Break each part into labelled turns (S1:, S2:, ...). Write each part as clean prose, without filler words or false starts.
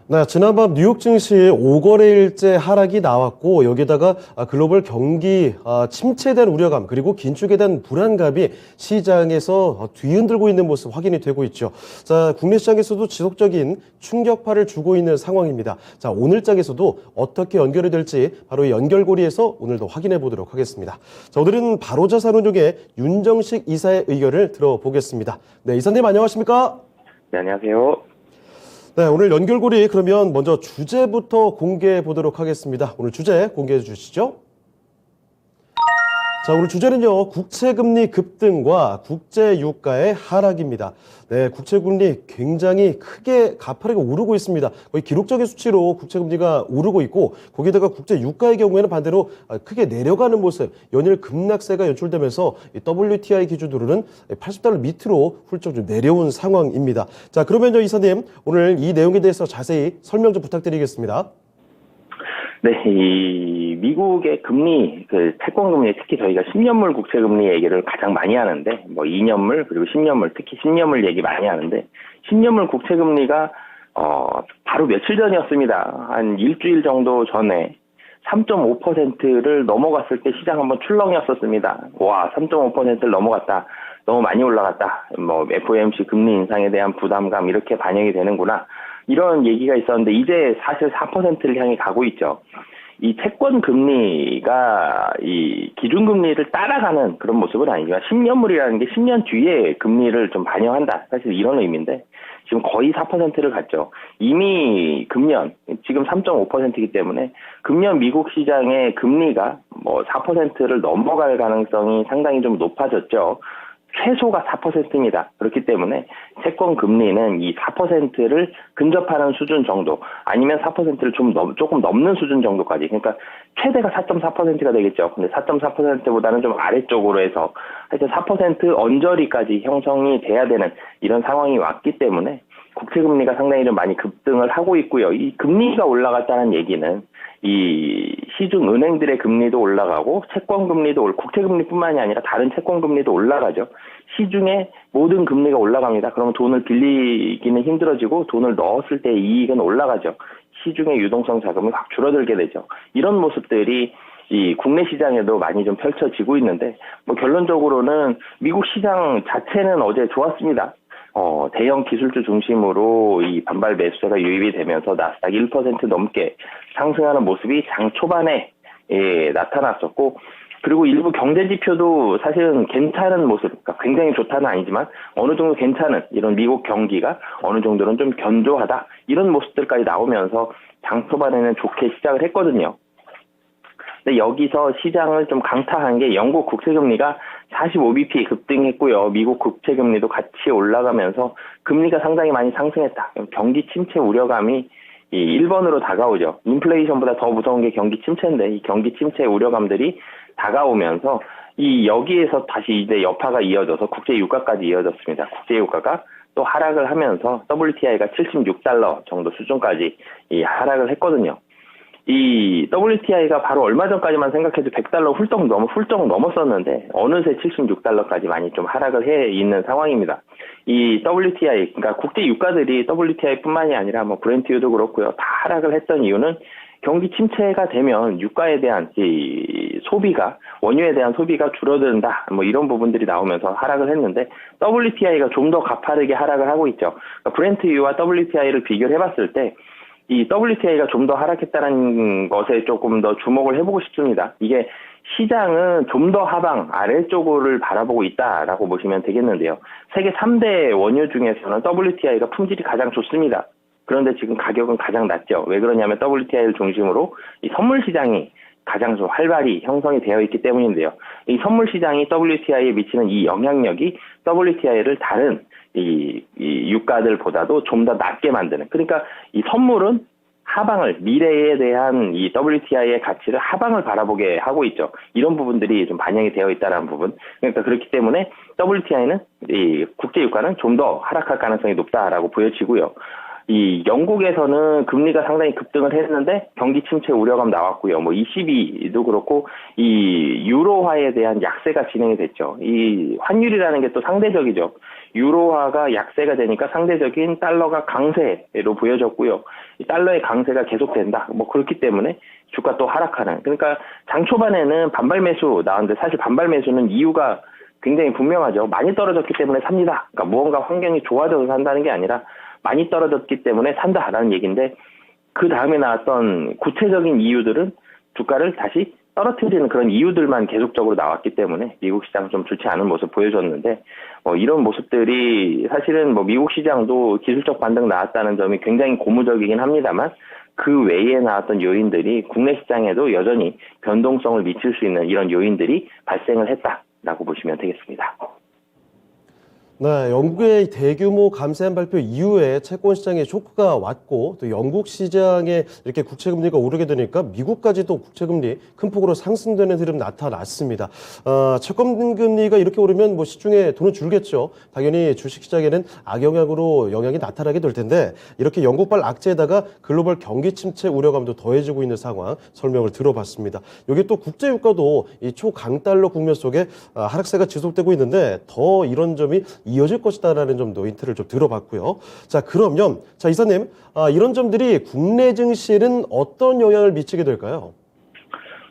S1: 네, 지난밤 뉴욕 증시 5거래일째 하락이 나왔고 여기다가 글로벌 경기 침체에 대한 우려감 그리고 긴축에 대한 불안감이 시장에서 뒤흔들고 있는 모습 확인이 되고 있죠. 자, 국내 시장에서도 지속적인 충격파를 주고 있는 상황입니다. 자, 오늘 장에서도 어떻게 연결이 될지 바로 이 연결고리에서 오늘도 확인해 보도록 하겠습니다. 자, 오늘은 바로자산운용의 윤정식 이사의 의견을 들어보겠습니다. 네, 이사님 안녕하십니까?
S2: 네, 안녕하세요.
S1: 네, 오늘 연결고리 그러면 먼저 주제부터 공개해 보도록 하겠습니다. 오늘 주제 공개해 주시죠. 자, 오늘 주제는요, 국채금리 급등과 국제유가의 하락입니다. 네, 국채금리 굉장히 크게 가파르게 오르고 있습니다. 거의 기록적인 수치로 국채금리가 오르고 있고, 거기다가 국제유가의 경우에는 반대로 크게 내려가는 모습, 연일 급락세가 연출되면서 WTI 기준으로는 80달러 밑으로 훌쩍 좀 내려온 상황입니다. 자, 그러면요, 이사님, 오늘 이 내용에 대해서 자세히 설명 좀 부탁드리겠습니다.
S2: 네, 이 미국의 금리, 채권금리, 특히 저희가 10년물 국채금리 얘기를 가장 많이 하는데, 2년물 그리고 10년물, 특히 10년물 얘기 많이 하는데, 10년물 국채금리가 바로 며칠 전이었습니다. 한 일주일 정도 전에 3.5%를 넘어갔을 때 시장 한번 출렁이었었습니다. 와, 3.5%를 넘어갔다. 너무 많이 올라갔다. FOMC 금리 인상에 대한 부담감 이렇게 반영이 되는구나. 이런 얘기가 있었는데 이제 사실 4%를 향해 가고 있죠. 이 채권 금리가 이 기준 금리를 따라가는 그런 모습은 아니지만 10년물이라는 게 10년 뒤에 금리를 좀 반영한다. 사실 이런 의미인데 지금 거의 4%를 갔죠. 이미 금년 지금 3.5%이기 때문에 금년 미국 시장의 금리가 4%를 넘어갈 가능성이 상당히 좀 높아졌죠. 최소가 4%입니다. 그렇기 때문에 채권 금리는 이 4%를 근접하는 수준 정도, 아니면 4%를 조금 넘는 수준 정도까지. 그러니까 최대가 4.4%가 되겠죠. 근데 4.4%보다는 좀 아래쪽으로 해서 하여튼 4% 언저리까지 형성이 돼야 되는 이런 상황이 왔기 때문에 국채금리가 상당히 좀 많이 급등을 하고 있고요. 이 금리가 올라갔다는 얘기는 이 시중 은행들의 금리도 올라가고 채권 금리도 국채 금리뿐만이 아니라 다른 채권 금리도 올라가죠. 시중의 모든 금리가 올라갑니다. 그러면 돈을 빌리기는 힘들어지고 돈을 넣었을 때 이익은 올라가죠. 시중의 유동성 자금이 확 줄어들게 되죠. 이런 모습들이 이 국내 시장에도 많이 좀 펼쳐지고 있는데 결론적으로는 미국 시장 자체는 어제 좋았습니다. 대형 기술주 중심으로 이 반발 매수세가 유입이 되면서 나스닥 1% 넘게 상승하는 모습이 장 초반에 나타났었고, 그리고 일부 경제 지표도 사실은 괜찮은 모습, 그러니까 굉장히 좋다는 아니지만 어느 정도 괜찮은 이런 미국 경기가 어느 정도는 좀 견조하다 이런 모습들까지 나오면서 장 초반에는 좋게 시작을 했거든요. 근데 여기서 시장을 좀 강타한 게 영국 국채금리가 45bp 급등했고요. 미국 국채금리도 같이 올라가면서 금리가 상당히 많이 상승했다. 경기 침체 우려감이 1번으로 다가오죠. 인플레이션보다 더 무서운 게 경기 침체인데 이 경기 침체 우려감들이 다가오면서 여기에서 다시 이제 여파가 이어져서 국제 유가까지 이어졌습니다. 국제 유가가 또 하락을 하면서 WTI가 76달러 정도 수준까지 하락을 했거든요. 이 WTI가 바로 얼마 전까지만 생각해도 100달러 훌쩍 넘었었는데 어느새 76달러까지 많이 좀 하락을 해 있는 상황입니다. 이 WTI, 그러니까 국제 유가들이 WTI뿐만이 아니라 브렌트유도 그렇고요. 다 하락을 했던 이유는 경기 침체가 되면 유가에 대한 이 소비가, 원유에 대한 소비가 줄어든다. 이런 부분들이 나오면서 하락을 했는데 WTI가 좀 더 가파르게 하락을 하고 있죠. 그러니까 브렌트유와 WTI를 비교를 해봤을 때 이 WTI가 좀 더 하락했다는 것에 조금 더 주목을 해보고 싶습니다. 이게 시장은 좀 더 하방 아래쪽을 바라보고 있다라고 보시면 되겠는데요. 세계 3대 원유 중에서는 WTI가 품질이 가장 좋습니다. 그런데 지금 가격은 가장 낮죠. 왜 그러냐면 WTI를 중심으로 이 선물 시장이 가장 좀 활발히 형성이 되어 있기 때문인데요. 이 선물 시장이 WTI에 미치는 이 영향력이 WTI를 다른 이 유가들보다도 좀 더 낮게 만드는. 그러니까 이 선물은 하방을, 미래에 대한 이 WTI의 가치를 하방을 바라보게 하고 있죠. 이런 부분들이 좀 반영이 되어 있다는 부분. 그러니까 그렇기 때문에 WTI는 이 국제 유가는 좀 더 하락할 가능성이 높다라고 보여지고요. 이 영국에서는 금리가 상당히 급등을 했는데 경기 침체 우려감 나왔고요. 뭐 ECB도 그렇고 이 유로화에 대한 약세가 진행이 됐죠. 이 환율이라는 게 또 상대적이죠. 유로화가 약세가 되니까 상대적인 달러가 강세로 보여졌고요. 이 달러의 강세가 계속된다. 뭐 그렇기 때문에 주가 또 하락하는. 그러니까 장 초반에는 반발 매수 나왔는데 사실 반발 매수는 이유가 굉장히 분명하죠. 많이 떨어졌기 때문에 삽니다. 그러니까 무언가 환경이 좋아져서 산다는 게 아니라 많이 떨어졌기 때문에 산다라는 얘기인데 그 다음에 나왔던 구체적인 이유들은 주가를 다시 떨어뜨리는 그런 이유들만 계속적으로 나왔기 때문에 미국 시장 좀 좋지 않은 모습 보여줬는데 이런 모습들이 사실은 뭐 미국 시장도 기술적 반등 나왔다는 점이 굉장히 고무적이긴 합니다만 그 외에 나왔던 요인들이 국내 시장에도 여전히 변동성을 미칠 수 있는 이런 요인들이 발생을 했다라고 보시면 되겠습니다.
S1: 네, 영국의 대규모 감세한 발표 이후에 채권 시장에 쇼크가 왔고 또 영국 시장에 이렇게 국채 금리가 오르게 되니까 미국까지도 국채 금리 큰 폭으로 상승되는 흐름 나타났습니다. 채권 금리가 이렇게 오르면 뭐 시중에 돈은 줄겠죠. 당연히 주식 시장에는 악영향으로 영향이 나타나게 될 텐데 이렇게 영국발 악재에다가 글로벌 경기 침체 우려감도 더해지고 있는 상황 설명을 들어봤습니다. 여기 또 국제 유가도 이 초강달러 국면 속에 하락세가 지속되고 있는데 더 이런 점이 이어질 것이다라는 점도 힌트를 좀 들어봤고요. 자, 그러면 이사님, 이런 점들이 국내 증시에는 어떤 영향을 미치게 될까요?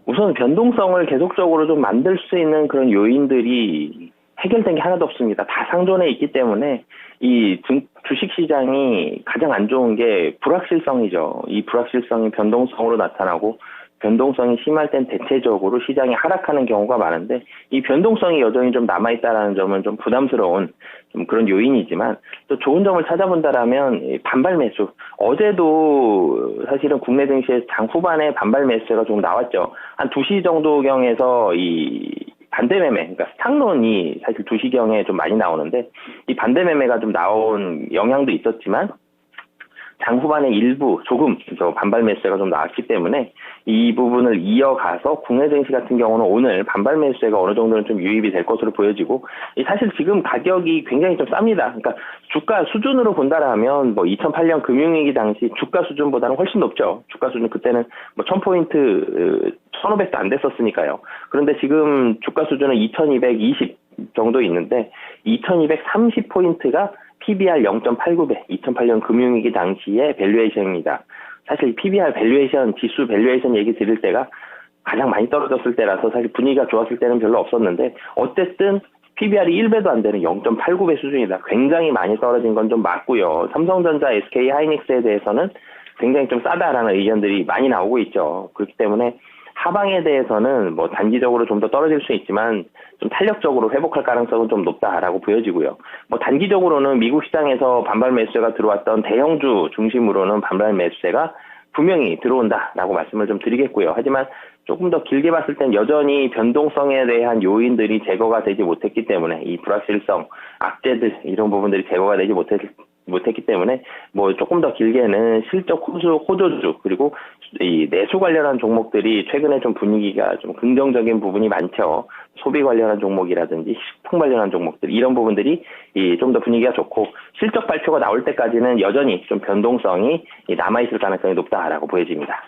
S2: 우선 변동성을 계속적으로 좀 만들 수 있는 그런 요인들이 해결된 게 하나도 없습니다. 다 상존해 있기 때문에 이 주식 시장이 가장 안 좋은 게 불확실성이죠. 이 불확실성이 변동성으로 나타나고 변동성이 심할 땐 대체적으로 시장이 하락하는 경우가 많은데 이 변동성이 여전히 좀 남아있다는 점은 좀 부담스러운 좀 그런 요인이지만 또 좋은 점을 찾아본다라면 반발 매수. 어제도 사실은 국내 증시에 장 후반에 반발 매수가 좀 나왔죠. 한 2시 정도경에서 이 반대 매매, 그러니까 스탁론이 사실 2시경에 좀 많이 나오는데 이 반대 매매가 좀 나온 영향도 있었지만 장 후반에 일부 조금 반발 매수세가 좀 나왔기 때문에 이 부분을 이어가서 국내 증시 같은 경우는 오늘 반발 매수세가 어느 정도는 좀 유입이 될 것으로 보여지고 사실 지금 가격이 굉장히 좀 쌉니다. 그러니까 주가 수준으로 본다라면 뭐 2008년 금융위기 당시 주가 수준보다는 훨씬 높죠. 주가 수준 그때는 뭐 1000포인트 1500도 안 됐었으니까요. 그런데 지금 주가 수준은 2220 정도 있는데 2230포인트가 PBR 0.89배, 2008년 금융위기 당시의 밸류에이션입니다. 사실 PBR 밸류에이션, 지수 밸류에이션 얘기 드릴 때가 가장 많이 떨어졌을 때라서 사실 분위기가 좋았을 때는 별로 없었는데 어쨌든 PBR이 1배도 안 되는 0.89배 수준이다. 굉장히 많이 떨어진 건 좀 맞고요. 삼성전자, SK 하이닉스에 대해서는 굉장히 좀 싸다라는 의견들이 많이 나오고 있죠. 그렇기 때문에 하방에 대해서는 뭐 단기적으로 좀 더 떨어질 수 있지만 좀 탄력적으로 회복할 가능성은 좀 높다라고 보여지고요. 뭐 단기적으로는 미국 시장에서 반발 매수세가 들어왔던 대형주 중심으로는 반발 매수세가 분명히 들어온다라고 말씀을 좀 드리겠고요. 하지만 조금 더 길게 봤을 땐 여전히 변동성에 대한 요인들이 제거가 되지 못했기 때문에 이 불확실성, 악재들 이런 부분들이 제거가 되지 못했기 때문에 뭐 조금 더 길게는 실적 호조주 그리고 이 내수 관련한 종목들이 최근에 좀 분위기가 좀 긍정적인 부분이 많죠. 소비 관련한 종목이라든지 식품 관련한 종목들 이런 부분들이 좀 더 분위기가 좋고 실적 발표가 나올 때까지는 여전히 좀 변동성이 남아있을 가능성이 높다라고 보여집니다.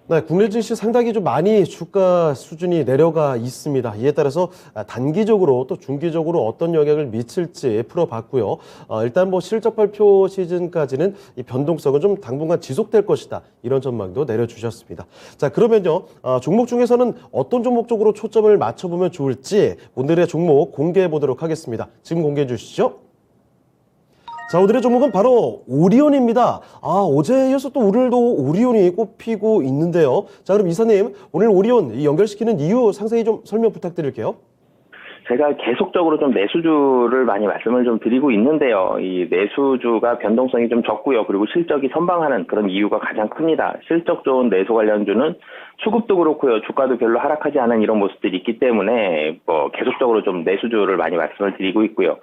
S1: 네, 국내 증시 상당히 좀 많이 주가 수준이 내려가 있습니다. 이에 따라서 단기적으로 또 중기적으로 어떤 영향을 미칠지 풀어봤고요. 일단 뭐 실적 발표 시즌까지는 이 변동성은 좀 당분간 지속될 것이다. 이런 전망도 내려주셨습니다. 자, 그러면요. 종목 중에서는 어떤 종목 쪽으로 초점을 맞춰보면 좋을지 오늘의 종목 공개해 보도록 하겠습니다. 지금 공개해 주시죠. 자, 오늘의 종목은 바로 오리온입니다. 어제에 이어서 또 오늘도 오리온이 꼽히고 있는데요. 자, 그럼 이사님, 오늘 오리온 연결시키는 이유 상세히 좀 설명 부탁드릴게요.
S2: 제가 계속적으로 좀 내수주를 많이 말씀을 좀 드리고 있는데요. 이 내수주가 변동성이 좀 적고요. 그리고 실적이 선방하는 그런 이유가 가장 큽니다. 실적 좋은 내수 관련주는 수급도 그렇고요. 주가도 별로 하락하지 않은 이런 모습들이 있기 때문에 뭐 계속적으로 좀 내수주를 많이 말씀을 드리고 있고요.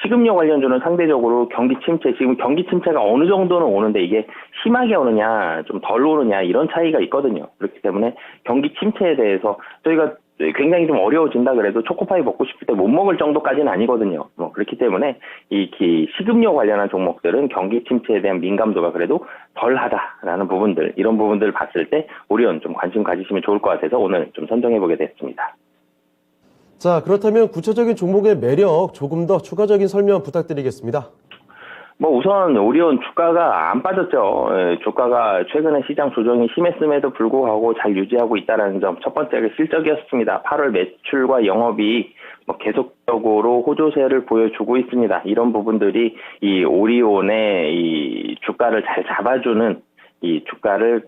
S2: 식음료 관련주는 상대적으로 경기 침체, 지금 경기 침체가 어느 정도는 오는데 이게 심하게 오느냐, 좀 덜 오느냐 이런 차이가 있거든요. 그렇기 때문에 경기 침체에 대해서 저희가 굉장히 좀 어려워진다 그래도 초코파이 먹고 싶을 때 못 먹을 정도까지는 아니거든요. 그렇기 때문에 이 식음료 관련한 종목들은 경기 침체에 대한 민감도가 그래도 덜하다라는 부분들, 이런 부분들을 봤을 때 오리온 좀 관심 가지시면 좋을 것 같아서 오늘 좀 선정해보게 됐습니다.
S1: 자, 그렇다면 구체적인 종목의 매력 조금 더 추가적인 설명 부탁드리겠습니다.
S2: 우선 오리온 주가가 안 빠졌죠. 주가가 최근에 시장 조정이 심했음에도 불구하고 잘 유지하고 있다는 점 첫 번째가 실적이었습니다. 8월 매출과 영업이익 계속적으로 호조세를 보여주고 있습니다. 이런 부분들이 이 오리온의 이 주가를 잘 잡아주는 이 주가를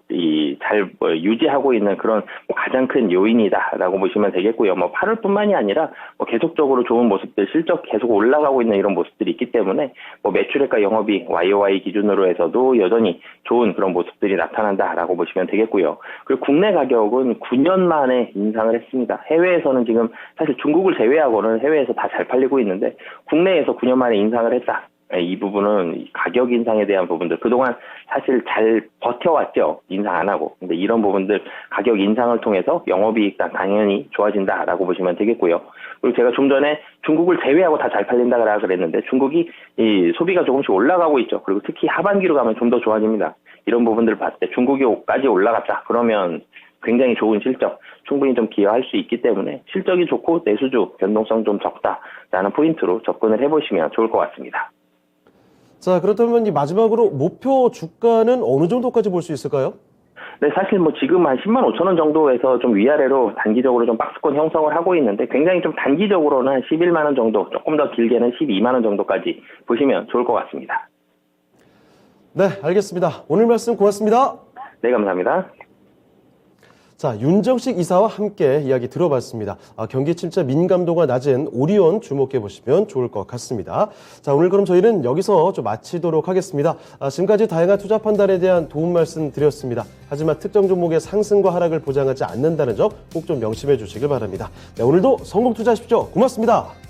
S2: 잘 유지하고 있는 그런 가장 큰 요인이다라고 보시면 되겠고요. 8월뿐만이 아니라 계속적으로 좋은 모습들, 실적 계속 올라가고 있는 이런 모습들이 있기 때문에 매출액과 영업이익 YOY 기준으로 해서도 여전히 좋은 그런 모습들이 나타난다라고 보시면 되겠고요. 그리고 국내 가격은 9년 만에 인상을 했습니다. 해외에서는 지금 사실 중국을 제외하고는 해외에서 다 잘 팔리고 있는데 국내에서 9년 만에 인상을 했다. 이 부분은 가격 인상에 대한 부분들 그동안 사실 잘 버텨왔죠. 인상 안 하고. 근데 이런 부분들 가격 인상을 통해서 영업이익 당연히 좋아진다라고 보시면 되겠고요. 그리고 제가 좀 전에 중국을 제외하고 다 잘 팔린다고 그랬는데 중국이 이 소비가 조금씩 올라가고 있죠. 그리고 특히 하반기로 가면 좀 더 좋아집니다. 이런 부분들을 봤을 때 중국이까지 올라갔다. 그러면 굉장히 좋은 실적 충분히 좀 기여할 수 있기 때문에 실적이 좋고 내수주 변동성 좀 적다라는 포인트로 접근을 해보시면 좋을 것 같습니다.
S1: 자, 그렇다면 마지막으로 목표 주가는 어느 정도까지 볼 수 있을까요?
S2: 네, 사실 지금 한 10만 5천 원 정도에서 좀 위아래로 단기적으로 좀 박스권 형성을 하고 있는데 굉장히 좀 단기적으로는 한 11만 원 정도, 조금 더 길게는 12만 원 정도까지 보시면 좋을 것 같습니다.
S1: 네, 알겠습니다. 오늘 말씀 고맙습니다.
S2: 네, 감사합니다.
S1: 자, 윤정식 이사와 함께 이야기 들어봤습니다. 경기 침체 민감도가 낮은 오리온 주목해 보시면 좋을 것 같습니다. 자, 오늘 그럼 저희는 여기서 좀 마치도록 하겠습니다. 지금까지 다양한 투자 판단에 대한 도움 말씀 드렸습니다. 하지만 특정 종목의 상승과 하락을 보장하지 않는다는 점 꼭 좀 명심해 주시길 바랍니다. 네, 오늘도 성공 투자하십시오. 고맙습니다.